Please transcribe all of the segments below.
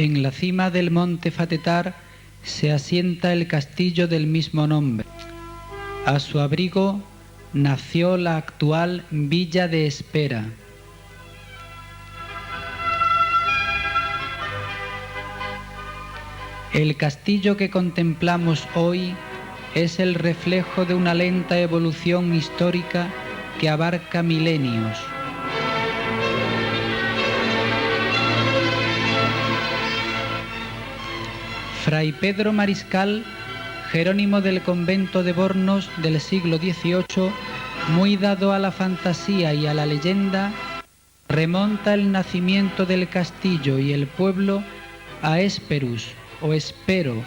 En la cima del monte Fatetar se asienta el castillo del mismo nombre. A su abrigo nació la actual Villa de Espera. El castillo que contemplamos hoy es el reflejo de una lenta evolución histórica que abarca milenios. Fray Pedro Mariscal, jerónimo del convento de Bornos del siglo XVIII, muy dado a la fantasía y a la leyenda, remonta el nacimiento del castillo y el pueblo a Hesperus o Hespero,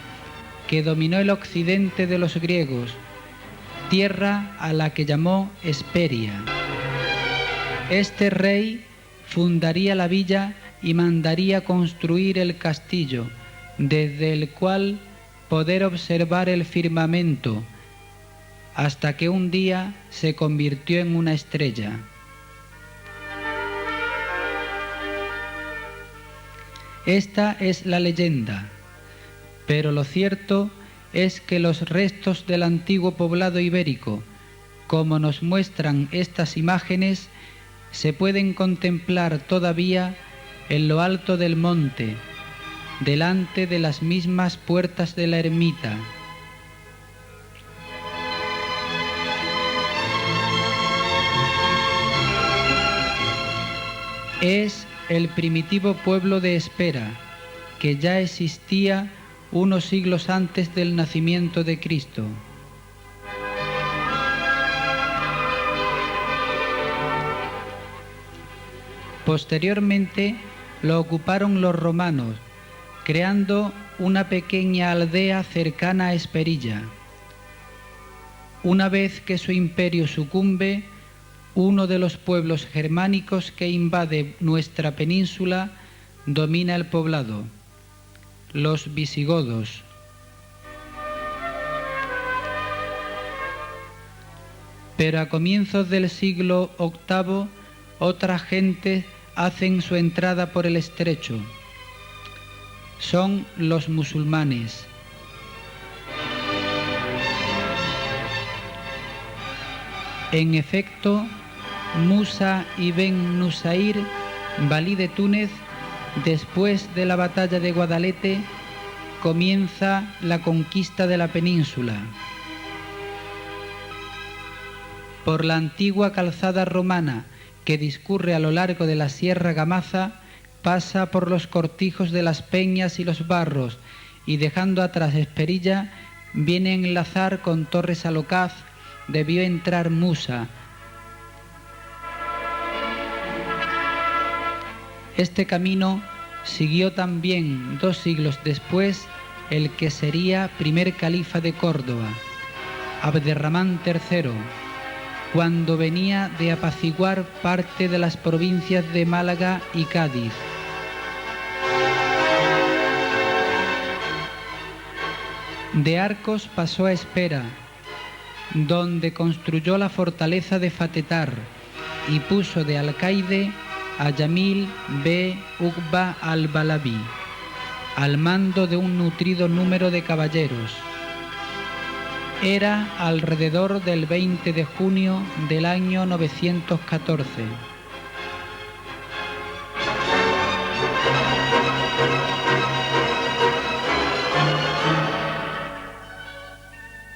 que dominó el occidente de los griegos, tierra a la que llamó Hesperia. Este rey fundaría la villa y mandaría construir el castillo, desde el cual poder observar el firmamento, hasta que un día se convirtió en una estrella. Esta es la leyenda, pero lo cierto es que los restos del antiguo poblado ibérico, como nos muestran estas imágenes, se pueden contemplar todavía en lo alto del monte, delante de las mismas puertas de la ermita. Es el primitivo pueblo de Espera, que ya existía unos siglos antes del nacimiento de Cristo. Posteriormente lo ocuparon los romanos, creando una pequeña aldea cercana a Esperilla. Una vez que su imperio sucumbe, uno de los pueblos germánicos que invade nuestra península domina el poblado, los visigodos. Pero a comienzos del siglo VIII, otra gente hacen su entrada por el estrecho. Son los musulmanes. En efecto, Musa ibn Nusair, valí de Túnez, después de la batalla de Guadalete, comienza la conquista de la península. Por la antigua calzada romana que discurre a lo largo de la Sierra Gamaza, pasa por los cortijos de las peñas y los barros, y dejando atrás Esperilla, viene a enlazar con Torres Alocaz. Debió entrar Musa. Este camino siguió también 2 siglos después el que sería primer califa de Córdoba, Abderramán III, cuando venía de apaciguar parte de las provincias de Málaga y Cádiz. De Arcos pasó a Espera, donde construyó la fortaleza de Fatetar y puso de alcaide a Yamil B. Uqba al-Balabi, al mando de un nutrido número de caballeros. Era alrededor del 20 de junio del año 914.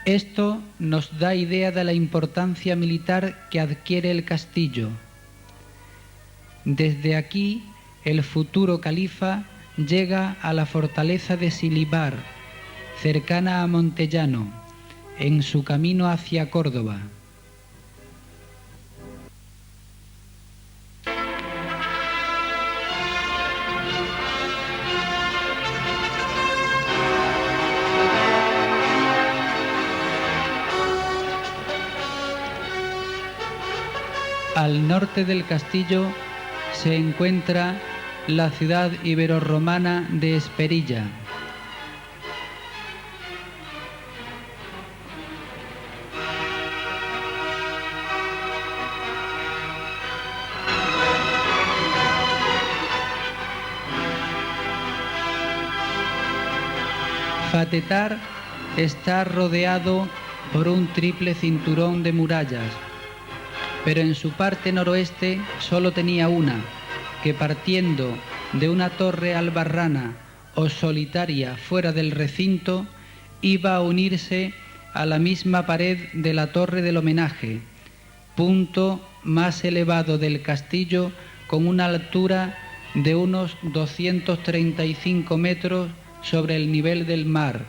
Esto nos da idea de la importancia militar que adquiere el castillo. Desde aquí, el futuro califa llega a la fortaleza de Silibar, cercana a Montellano, en su camino hacia Córdoba. Al norte del castillo se encuentra la ciudad iberorromana de Esperilla. Fatetar está rodeado por un triple cinturón de murallas, pero en su parte noroeste solo tenía una, que partiendo de una torre albarrana o solitaria fuera del recinto, iba a unirse a la misma pared de la Torre del Homenaje, punto más elevado del castillo, con una altura de unos 235 metros sobre el nivel del mar.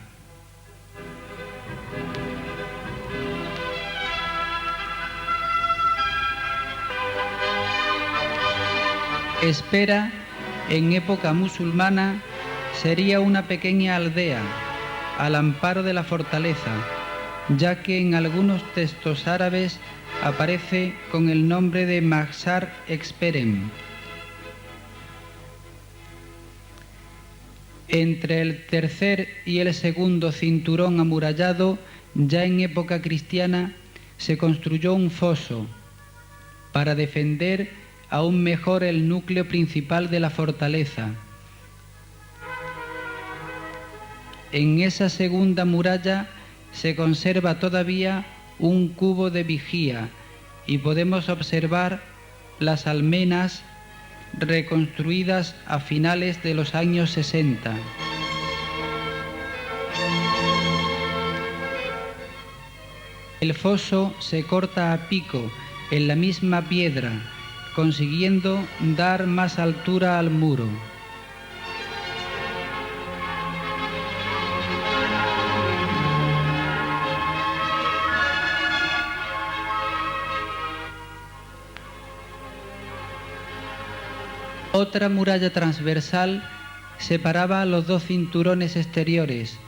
Espera, en época musulmana, sería una pequeña aldea al amparo de la fortaleza, ya que en algunos textos árabes aparece con el nombre de Mahsar Experem. Entre el tercer y el segundo cinturón amurallado, ya en época cristiana, se construyó un foso para defender aún mejor el núcleo principal de la fortaleza. En esa segunda muralla se conserva todavía un cubo de vigía y podemos observar las almenas reconstruidas a finales de los años 60. El foso se corta a pico en la misma piedra, consiguiendo dar más altura al muro. Otra muralla transversal separaba los dos cinturones exteriores.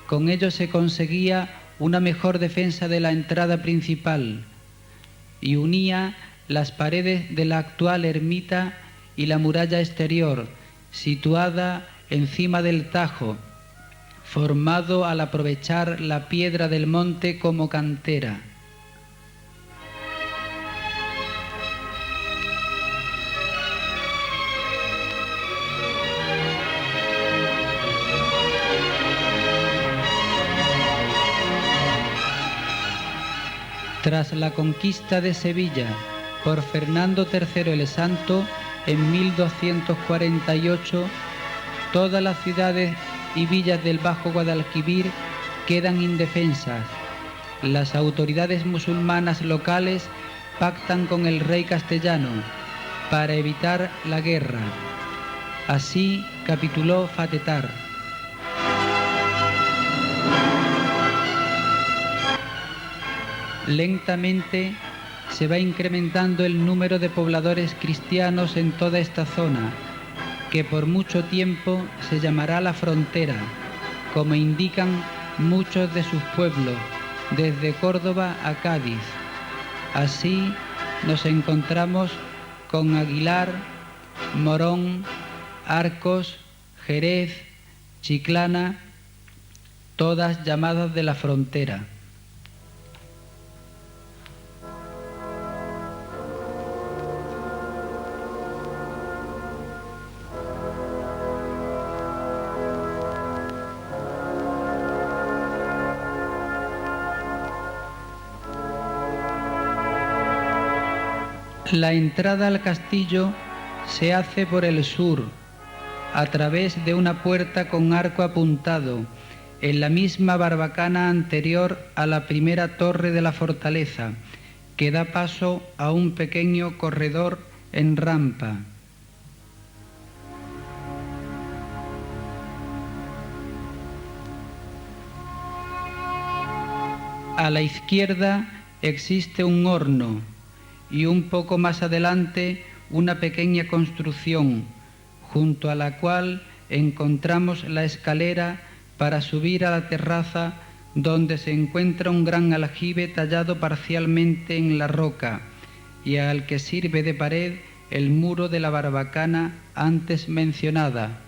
Con ello se conseguía una mejor defensa de la entrada principal y unía las paredes de la actual ermita y la muralla exterior, situada encima del Tajo, formado al aprovechar la piedra del monte como cantera. Tras la conquista de Sevilla por Fernando III el Santo en 1248, todas las ciudades y villas del Bajo Guadalquivir quedan indefensas. Las autoridades musulmanas locales pactan con el rey castellano para evitar la guerra. Así capituló Fatetar. Lentamente se va incrementando el número de pobladores cristianos en toda esta zona, que por mucho tiempo se llamará la Frontera, como indican muchos de sus pueblos, desde Córdoba a Cádiz. Así nos encontramos con Aguilar, Morón, Arcos, Jerez, Chiclana, todas llamadas de la Frontera. La entrada al castillo se hace por el sur, a través de una puerta con arco apuntado, en la misma barbacana anterior a la primera torre de la fortaleza, que da paso a un pequeño corredor en rampa. A la izquierda existe un horno y un poco más adelante una pequeña construcción, junto a la cual encontramos la escalera para subir a la terraza, donde se encuentra un gran aljibe tallado parcialmente en la roca y al que sirve de pared el muro de la barbacana antes mencionada.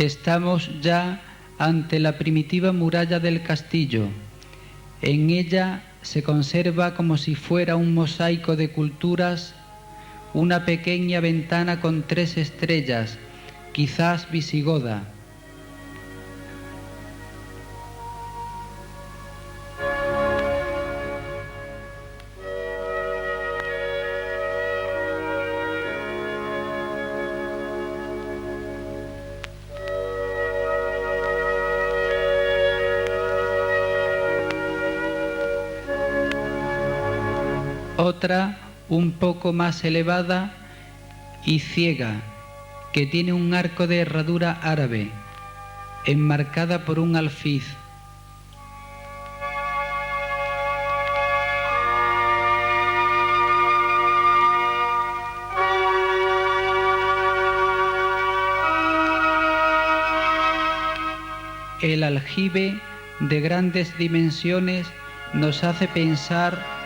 Estamos ya ante la primitiva muralla del castillo. En ella se conserva como si fuera un mosaico de culturas una pequeña ventana con 3 estrellas, quizás visigoda. Otra, un poco más elevada y ciega, que tiene un arco de herradura árabe, enmarcada por un alfiz. El aljibe, de grandes dimensiones, nos hace pensar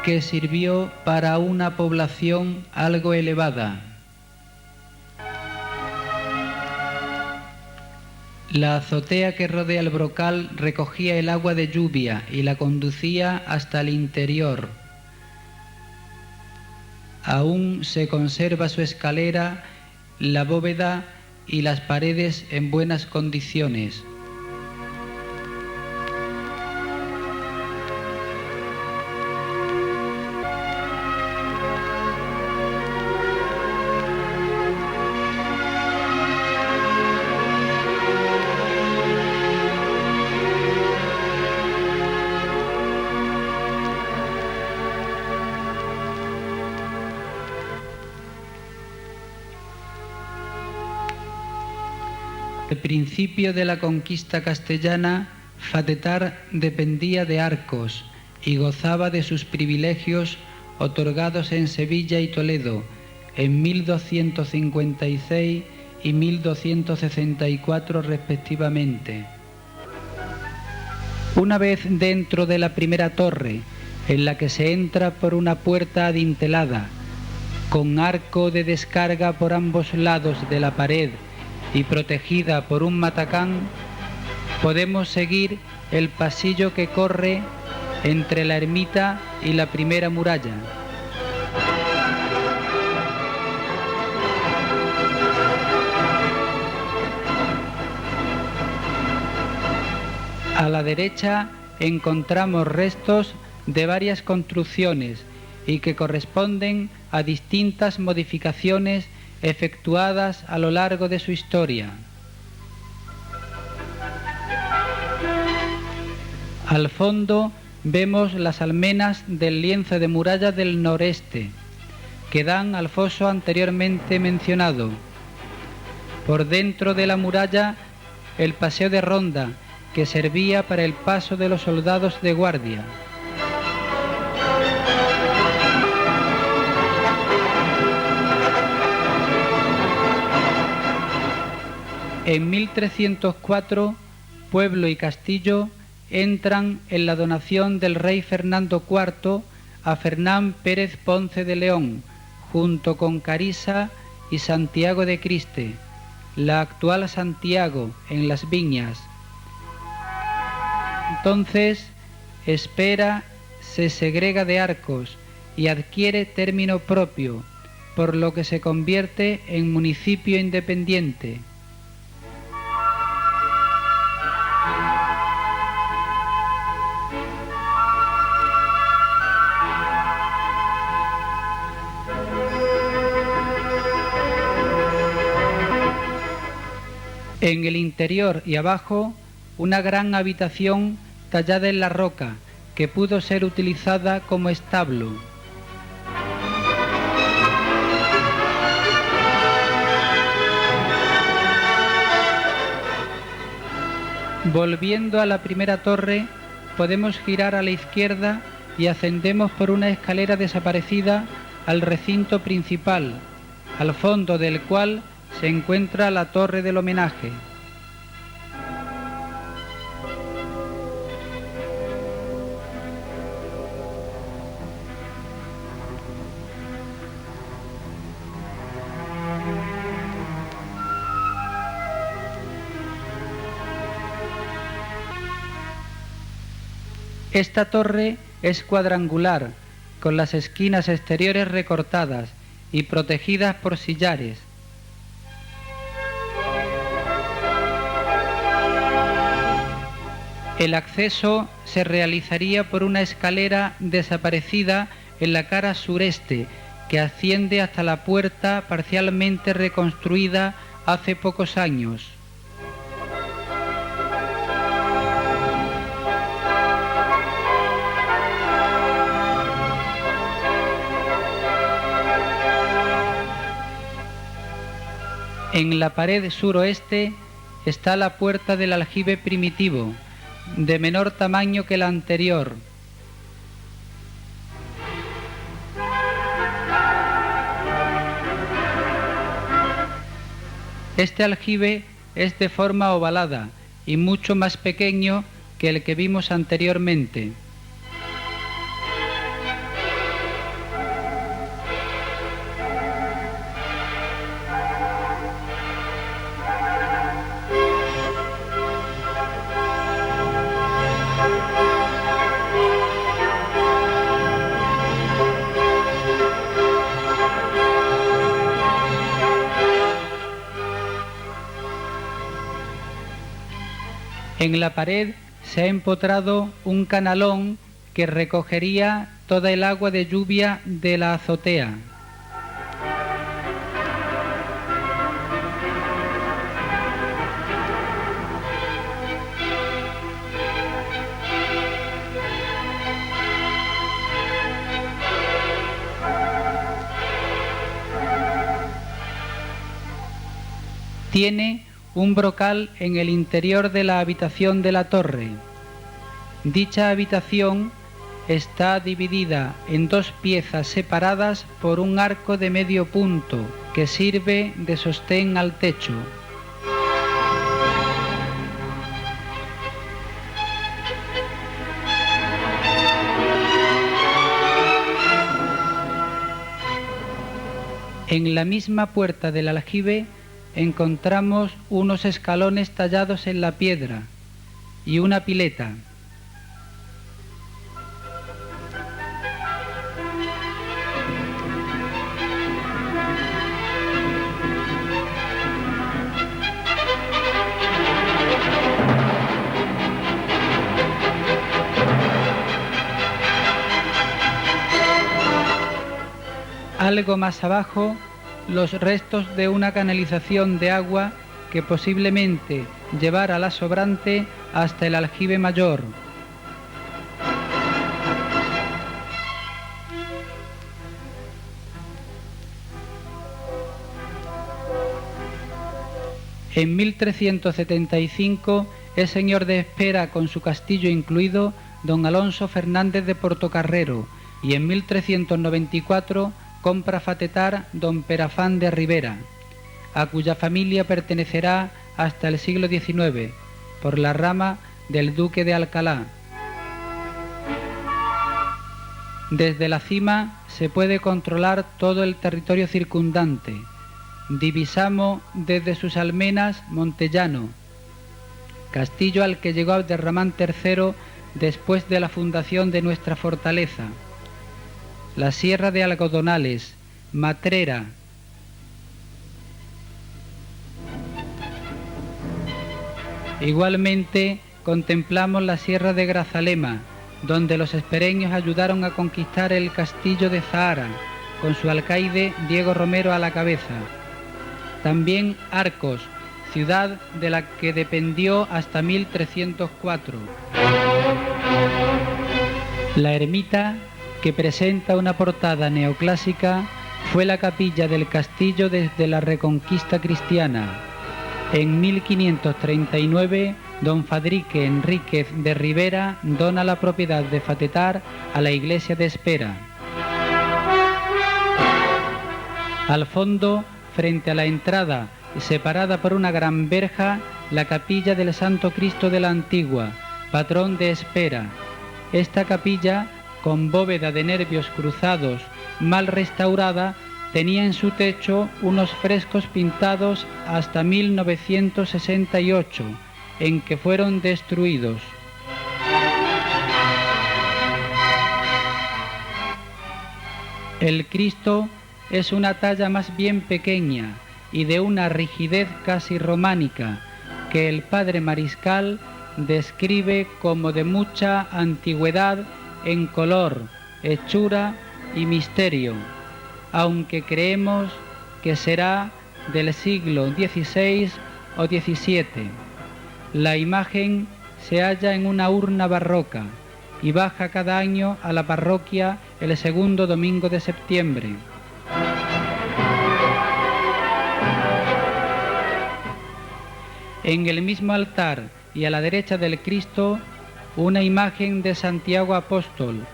que sirvió para una población algo elevada. La azotea que rodea el brocal recogía el agua de lluvia y la conducía hasta el interior. Aún se conserva su escalera, la bóveda y las paredes en buenas condiciones. Al principio de la conquista castellana, Fatetar dependía de Arcos y gozaba de sus privilegios otorgados en Sevilla y Toledo en 1256 y 1264 respectivamente. Una vez dentro de la primera torre, en la que se entra por una puerta adintelada, con arco de descarga por ambos lados de la pared y protegida por un matacán, podemos seguir el pasillo que corre entre la ermita y la primera muralla. A la derecha encontramos restos de varias construcciones y que corresponden a distintas modificaciones efectuadas a lo largo de su historia. Al fondo vemos las almenas del lienzo de muralla del noreste, que dan al foso anteriormente mencionado. Por dentro de la muralla, el paseo de ronda, que servía para el paso de los soldados de guardia. En 1304, pueblo y castillo entran en la donación del rey Fernando IV a Fernán Pérez Ponce de León, junto con Carissa y Santiago de Criste, la actual Santiago, en Las Viñas. Entonces, Espera se segrega de Arcos y adquiere término propio, por lo que se convierte en municipio independiente. En el interior y abajo, una gran habitación tallada en la roca, que pudo ser utilizada como establo. Volviendo a la primera torre, podemos girar a la izquierda y ascendemos por una escalera desaparecida al recinto principal, al fondo del cual se encuentra la torre del homenaje. Esta torre es cuadrangular, con las esquinas exteriores recortadas y protegidas por sillares. El acceso se realizaría por una escalera desaparecida en la cara sureste, que asciende hasta la puerta parcialmente reconstruida hace pocos años. En la pared suroeste está la puerta del aljibe primitivo, de menor tamaño que la anterior. Este aljibe es de forma ovalada y mucho más pequeño que el que vimos anteriormente. En la pared se ha empotrado un canalón que recogería toda el agua de lluvia de la azotea. Tiene un brocal en el interior de la habitación de la torre. Dicha habitación está dividida en dos piezas separadas por un arco de medio punto que sirve de sostén al techo. En la misma puerta del aljibe encontramos unos escalones tallados en la piedra y una pileta. Algo más abajo, los restos de una canalización de agua que posiblemente llevara la sobrante hasta el aljibe mayor. En 1375 es señor de Espera, con su castillo incluido, don Alonso Fernández de Portocarrero, y en 1394 compra Fatetar don Perafán de Rivera, a cuya familia pertenecerá hasta el siglo XIX, por la rama del duque de Alcalá. Desde la cima se puede controlar todo el territorio circundante. Divisamos desde sus almenas Montellano, castillo al que llegó Abderramán III después de la fundación de nuestra fortaleza, la Sierra de Algodonales, Matrera, igualmente contemplamos la Sierra de Grazalema, donde los espereños ayudaron a conquistar el castillo de Zahara, con su alcaide Diego Romero a la cabeza. También Arcos, ciudad de la que dependió hasta 1304. La ermita, que presenta una portada neoclásica, fue la capilla del castillo desde la Reconquista cristiana. En 1539, don Fadrique Enríquez de Rivera dona la propiedad de Fatetar a la iglesia de Espera. Al fondo, frente a la entrada, separada por una gran verja, la capilla del Santo Cristo de la Antigua, patrón de Espera. Esta capilla, con bóveda de nervios cruzados, mal restaurada, tenía en su techo unos frescos pintados hasta 1968, en que fueron destruidos. El Cristo es una talla más bien pequeña y de una rigidez casi románica que el padre Mariscal describe como de mucha antigüedad en color, hechura y misterio, aunque creemos que será del siglo XVI o XVII. La imagen se halla en una urna barroca y baja cada año a la parroquia el segundo domingo de septiembre. En el mismo altar y a la derecha del Cristo, una imagen de Santiago Apóstol,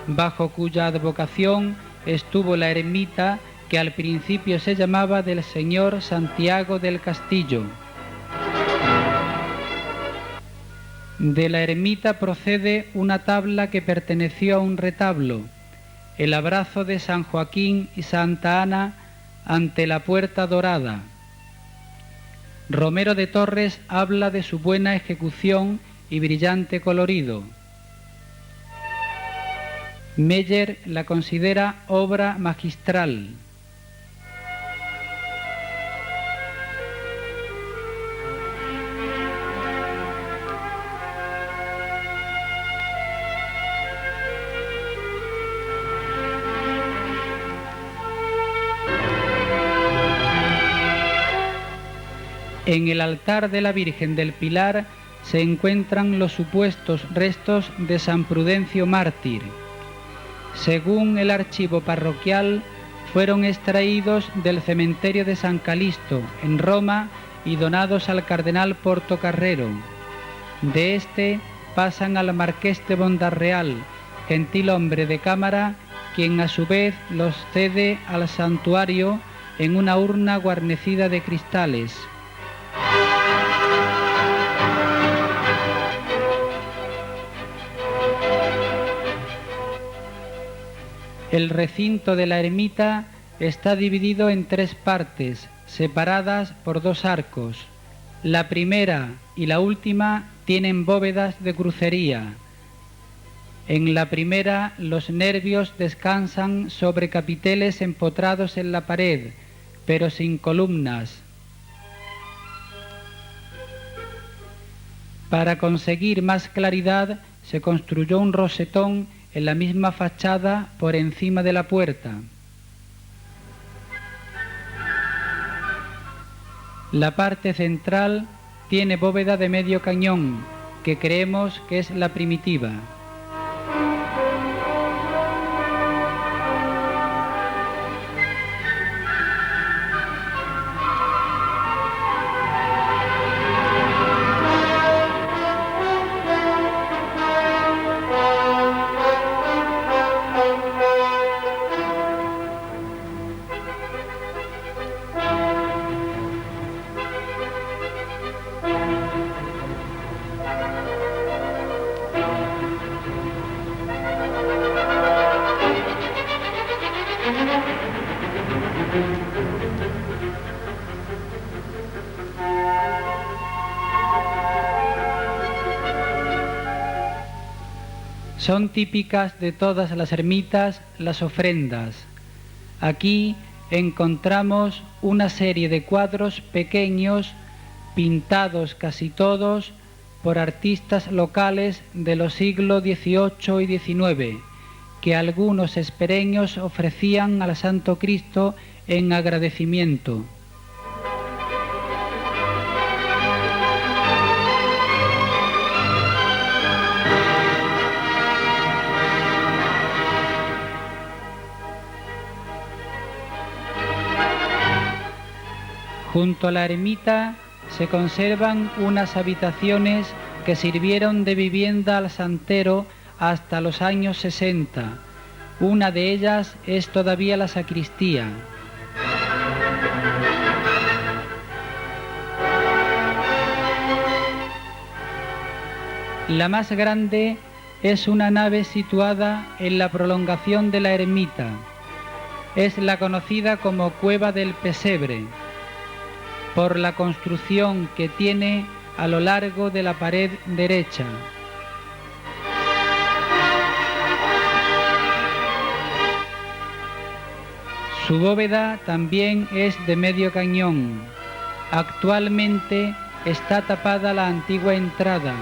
bajo cuya advocación estuvo la ermita que al principio se llamaba del Señor Santiago del Castillo. De la ermita procede una tabla que perteneció a un retablo, el abrazo de San Joaquín y Santa Ana ante la puerta dorada. Romero de Torres habla de su buena ejecución y brillante colorido. Meyer la considera obra magistral. En el altar de la Virgen del Pilar se encuentran los supuestos restos de San Prudencio mártir. Según el archivo parroquial, fueron extraídos del cementerio de San Calixto, en Roma, y donados al cardenal Portocarrero. De este pasan al marqués de Bondarreal, gentilhombre de cámara, quien a su vez los cede al santuario en una urna guarnecida de cristales. El recinto de la ermita está dividido en 3 partes, separadas por 2 arcos. La primera y la última tienen bóvedas de crucería. En la primera los nervios descansan sobre capiteles empotrados en la pared, pero sin columnas. Para conseguir más claridad se construyó un rosetón en la misma fachada por encima de la puerta. La parte central tiene bóveda de medio cañón, que creemos que es la primitiva. Son típicas de todas las ermitas las ofrendas. Aquí encontramos una serie de cuadros pequeños, pintados casi todos por artistas locales de los siglos XVIII y XIX, que algunos espereños ofrecían al Santo Cristo en agradecimiento. Junto a la ermita se conservan unas habitaciones que sirvieron de vivienda al santero hasta los años 60. Una de ellas es todavía la sacristía. La más grande es una nave situada en la prolongación de la ermita. Es la conocida como Cueva del Pesebre, por la construcción que tiene a lo largo de la pared derecha. Su bóveda también es de medio cañón. Actualmente está tapada la antigua entrada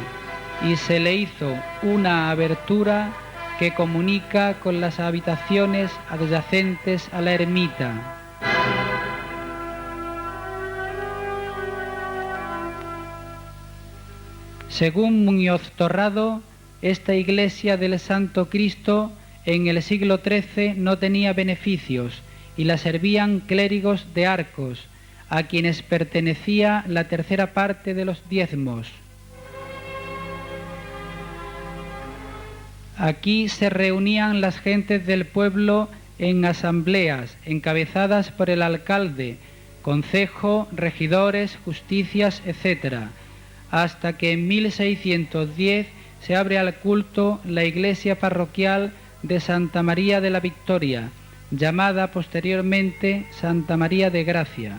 y se le hizo una abertura que comunica con las habitaciones adyacentes a la ermita. Según Muñoz Torrado, esta iglesia del Santo Cristo en el siglo XIII no tenía beneficios y la servían clérigos de Arcos, a quienes pertenecía la tercera parte de los diezmos. Aquí se reunían las gentes del pueblo en asambleas encabezadas por el alcalde, concejo, regidores, justicias, etc., hasta que en 1610 se abre al culto la iglesia parroquial de Santa María de la Victoria, llamada posteriormente Santa María de Gracia.